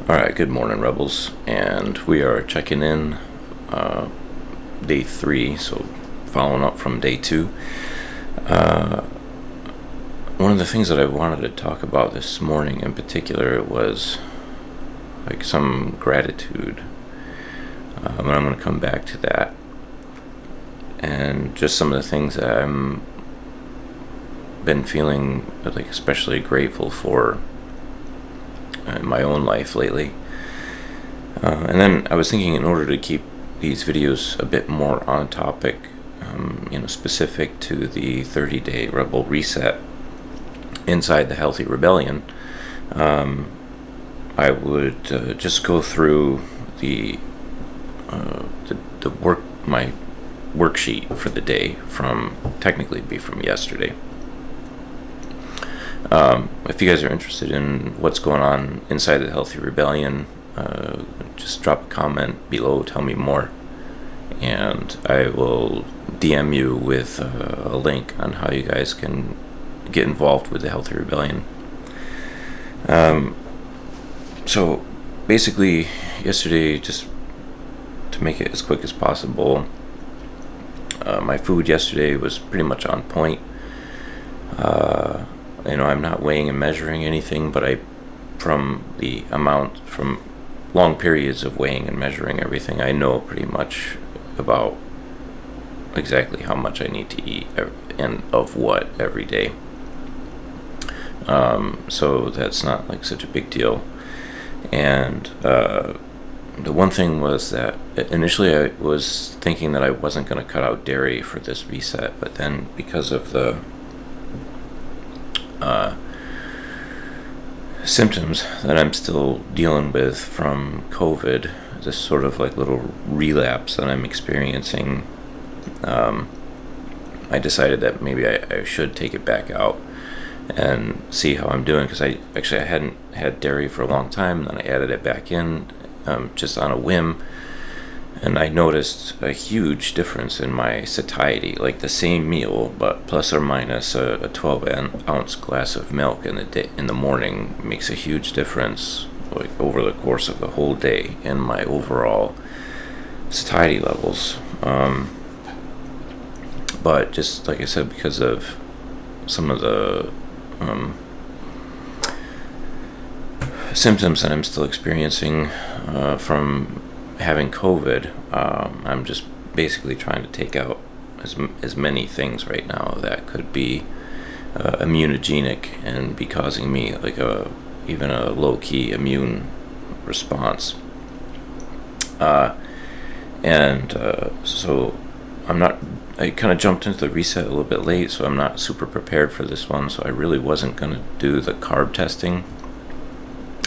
Alright, good morning, Rebels. And we are checking in day 3, so following up from day 2. One of the things that I wanted to talk about this morning in particular was like some gratitude. And I'm going to come back to that. And just some of the things that I'm been feeling like especially grateful for in my own life lately. And then I was thinking, in order to keep these videos a bit more on topic, specific to the 30-day Rebel Reset inside the Healthy Rebellion, I would just go through the my worksheet for the day from technically be from yesterday. If you guys are interested in what's going on inside the Healthy Rebellion, just drop a comment below, tell me more, and I will DM you with a link on how you guys can get involved with the Healthy Rebellion. So basically, yesterday, just to make it as quick as possible, my food yesterday was pretty much on point. I'm not weighing and measuring anything, but from long periods of weighing and measuring everything, I know pretty much about exactly how much I need to eat and of what every day. So that's not like such a big deal. And the one thing was that initially I was thinking that I wasn't going to cut out dairy for this reset, but then because of the symptoms that I'm still dealing with from COVID, this sort of like little relapse that I'm experiencing, I decided that maybe I should take it back out and see how I'm doing, because I hadn't had dairy for a long time, and then I added it back in just on a whim, and I noticed a huge difference in my satiety, like the same meal, but plus or minus a 12-ounce glass of milk in the morning makes a huge difference, like over the course of the whole day, in my overall satiety levels. But just like I said, because of some of the symptoms that I'm still experiencing from having COVID, I'm just basically trying to take out as many things right now that could be immunogenic and be causing me like even a low-key immune response. So I kind of jumped into the reset a little bit late, so I'm not super prepared for this one, so I really wasn't going to do the carb testing.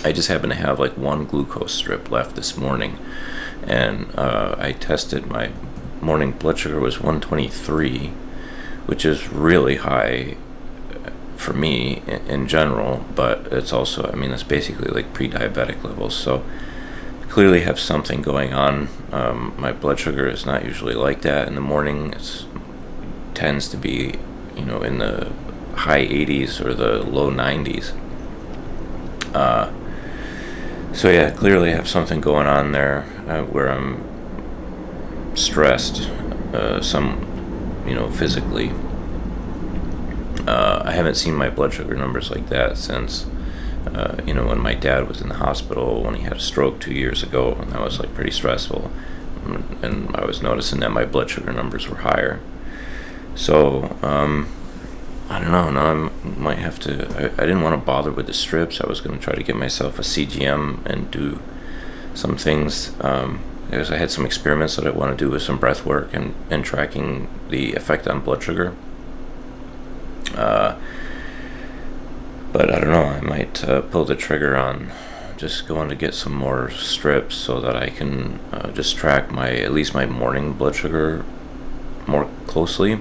I just happen to have like one glucose strip left this morning, and I tested my morning blood sugar was 123, which is really high for me in general, but it's also, it's basically like pre-diabetic levels, so I clearly have something going on. My blood sugar is not usually like that in the morning. It tends to be, in the high 80s or the low 90s. So yeah, clearly I have something going on there where I'm stressed, physically. I haven't seen my blood sugar numbers like that since, when my dad was in the hospital when he had a stroke 2 years ago, and that was like pretty stressful. And I was noticing that my blood sugar numbers were higher. So, I don't know. Now I might have to. I didn't want to bother with the strips. I was going to try to get myself a CGM and do some things. Because I had some experiments that I want to do with some breath work and tracking the effect on blood sugar. But I don't know. I might pull the trigger on just going to get some more strips so that I can just track at least my morning blood sugar more closely.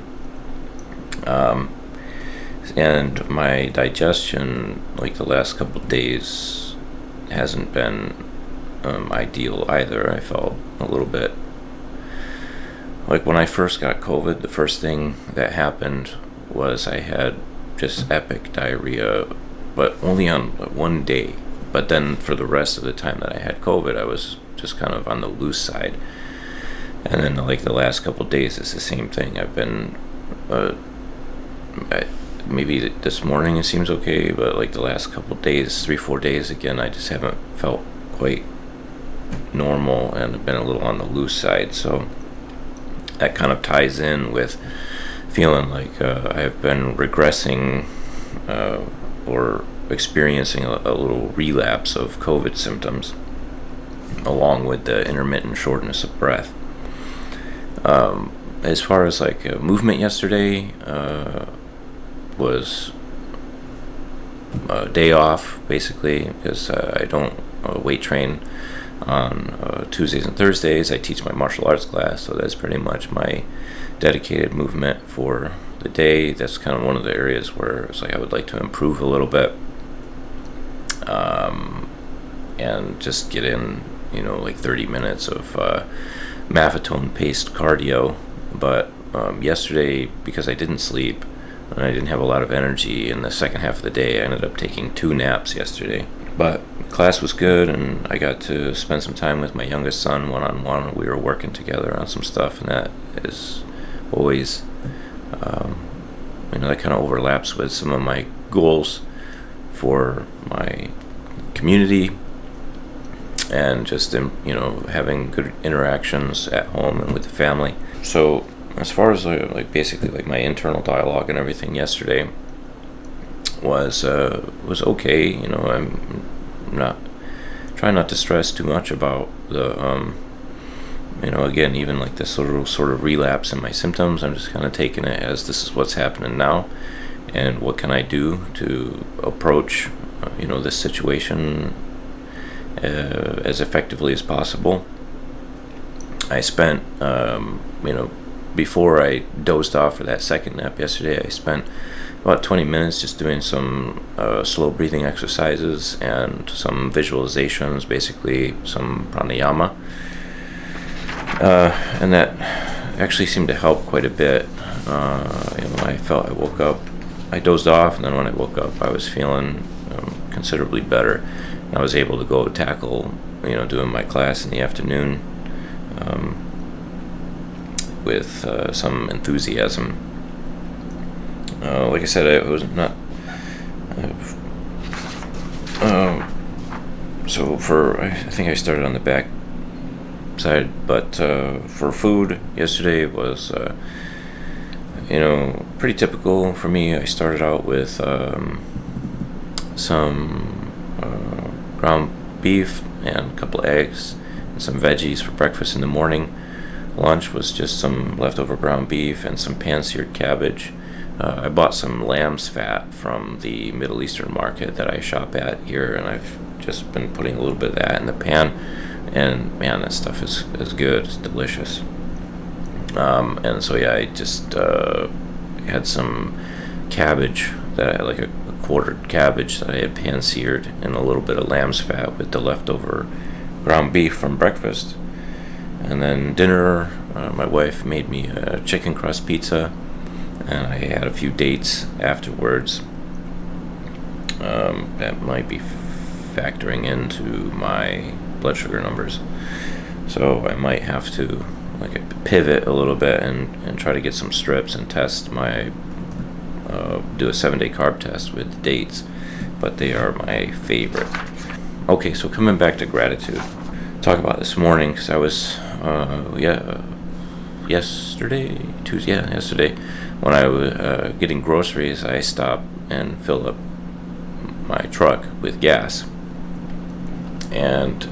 And my digestion, like the last couple of days, hasn't been ideal either. I felt a little bit like when I first got COVID, the first thing that happened was I had just epic diarrhea, but only on one day. But then for the rest of the time that I had COVID, I was just kind of on the loose side. And then like the last couple of days, it's the same thing. I've been, maybe this morning it seems okay, but like the last couple of days, 3-4 days again, I just haven't felt quite normal and I've been a little on the loose side. So that kind of ties in with feeling like I've been regressing or experiencing a little relapse of COVID symptoms, along with the intermittent shortness of breath. As far as like movement yesterday, was a day off basically, because I don't weight train on Tuesdays and Thursdays. I teach my martial arts class, so that's pretty much my dedicated movement for the day. That's kind of one of the areas where it's like I would like to improve a little bit, and just get in, like 30 minutes of Maffetone paced cardio. But yesterday, because I didn't sleep and I didn't have a lot of energy in the second half of the day, I ended up taking 2 naps yesterday. But class was good, and I got to spend some time with my youngest son one-on-one. We were working together on some stuff, and that is always, that kind of overlaps with some of my goals for my community, and just having good interactions at home and with the family. So as far as basically like my internal dialogue and everything yesterday was okay. I'm not trying not to stress too much about the again, even like this sort of relapse in my symptoms. I'm just kind of taking it as this is what's happening now, and what can I do to approach this situation as effectively as possible. I spent before I dozed off for that second nap yesterday, I spent about 20 minutes just doing some slow breathing exercises and some visualizations, basically some pranayama, and that actually seemed to help quite a bit. I woke up, I dozed off, and then when I woke up, I was feeling considerably better. And I was able to go tackle, doing my class in the afternoon with some enthusiasm. Like I said, I was not. I think I started on the back side, but for food yesterday was, pretty typical for me. I started out with some ground beef and a couple eggs and some veggies for breakfast in the morning. Lunch was just some leftover ground beef and some pan-seared cabbage. I bought some lamb's fat from the Middle Eastern market that I shop at here, and I've just been putting a little bit of that in the pan, and man, that stuff is good. It's delicious. And so I just had some cabbage that I like, a quartered cabbage that I had pan-seared in a little bit of lamb's fat with the leftover ground beef from breakfast. And then dinner, my wife made me a chicken crust pizza, and I had a few dates afterwards. That might be factoring into my blood sugar numbers, so I might have to pivot a little bit and try to get some strips and test my do a 7-day carb test with dates, but they are my favorite. Okay, so coming back to gratitude, talk about this morning, because I was yesterday when I was getting groceries, I stopped and filled up my truck with gas, and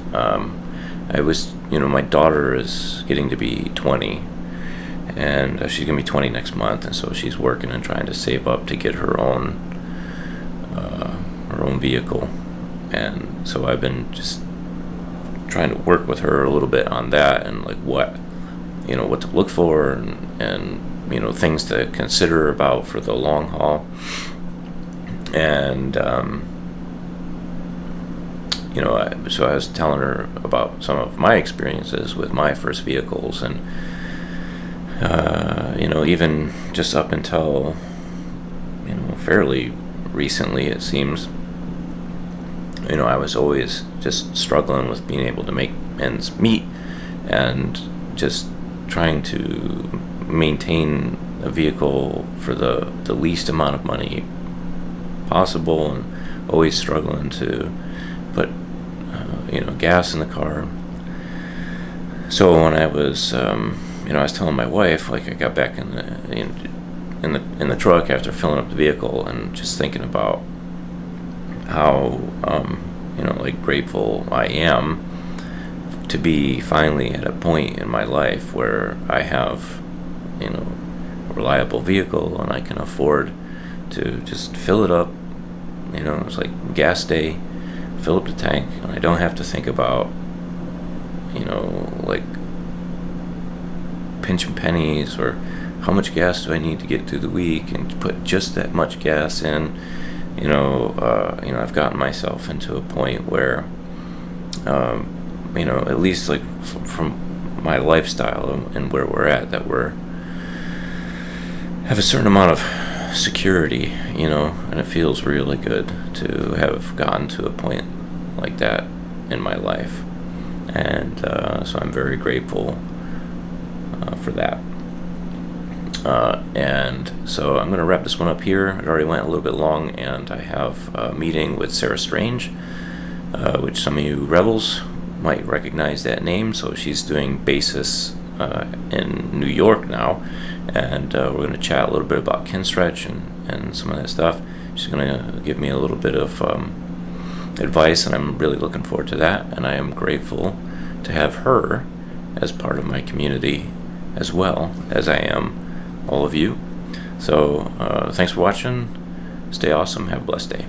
I was, my daughter is getting to be 20, and she's gonna be 20 next month, and so she's working and trying to save up to get her own vehicle, and so I've been just trying to work with her a little bit on that, and like what to look for, and things to consider about for the long haul. And so I was telling her about some of my experiences with my first vehicles, and even just up until fairly recently, it seems, I was always just struggling with being able to make ends meet, and just trying to maintain a vehicle for the least amount of money possible, and always struggling to put gas in the car. So when I was I was telling my wife, like, I got back in the truck after filling up the vehicle, and just thinking about how like grateful I am to be finally at a point in my life where I have a reliable vehicle, and I can afford to just fill it up. It's like gas day, fill up the tank, and I don't have to think about like pinching pennies, or how much gas do I need to get through the week, and put just that much gas in. I've gotten myself into a point where at least like from my lifestyle and where we're at, that we're have a certain amount of security, and it feels really good to have gotten to a point like that in my life. And so I'm very grateful for that. And so I'm going to wrap this one up here. It already went a little bit long, and I have a meeting with Sarah Strange, which some of you rebels might recognize that name. So she's doing Basis in New York now, and we're going to chat a little bit about Kinstretch and some of that stuff. She's going to give me a little bit of advice, and I'm really looking forward to that. And I am grateful to have her as part of my community, as well as I am all of you. So thanks for watching. Stay awesome. Have a blessed day.